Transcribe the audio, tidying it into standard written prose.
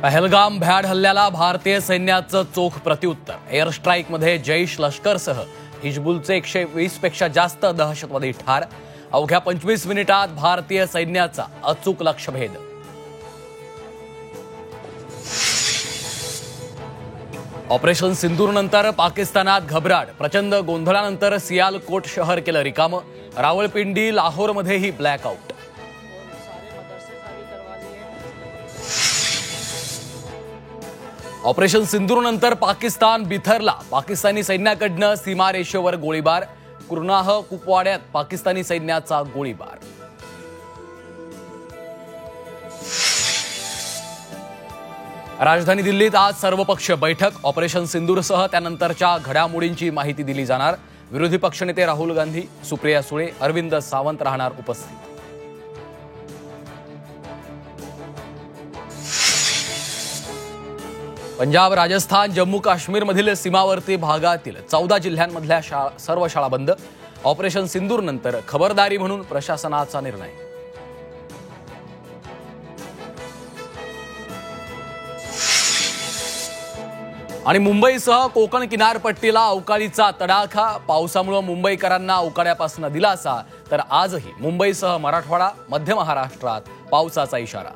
पहलगाम भ्याड हल्ल्याला भारतीय सैन्याचं चोख प्रत्युत्तर। एअर स्ट्राईकमध्ये जैश लष्करसह हिजबुलचे 120 पेक्षा जास्त दहशतवादी ठार। अवघ्या 25 मिनिटात भारतीय सैन्याचा अचूक लक्ष्यभेद। ऑपरेशन सिंदूरनंतर पाकिस्तानात घबराट। प्रचंड गोंधळानंतर सियालकोट शहर केलं रिकामं। रावळपिंडी लाहोरमध्येही ब्लॅकआउट। ऑपरेशन सिंदूरनंतर पाकिस्तान बिथरला। पाकिस्तानी सैन्याकडनं सीमारेषेवर गोळीबार। कुरनाह कुपवाड्यात पाकिस्तानी सैन्याचा गोळीबार। राजधानी दिल्लीत आज सर्वपक्षीय बैठक। ऑपरेशन सिंदूरसह त्यानंतरच्या घडामोडींची माहिती दिली जाणार। विरोधी पक्षनेते राहुल गांधी, सुप्रिया सुळे, अरविंद सावंत राहणार उपस्थित। पंजाब, राजस्थान, जम्मू काश्मीरमधील सीमावर्ती भागातील 14 जिल्ह्यांमधल्या सर्व शाळा बंद। ऑपरेशन सिंदूर नंतर खबरदारी म्हणून प्रशासनाचा निर्णय। आणि मुंबईसह कोकण किनारपट्टीला अवकाळीचा तडाखा। पावसामुळे मुंबईकरांना उकाड्यापासून दिलासा, तर आजही मुंबईसह मराठवाडा, मध्य महाराष्ट्रात पावसाचा इशारा।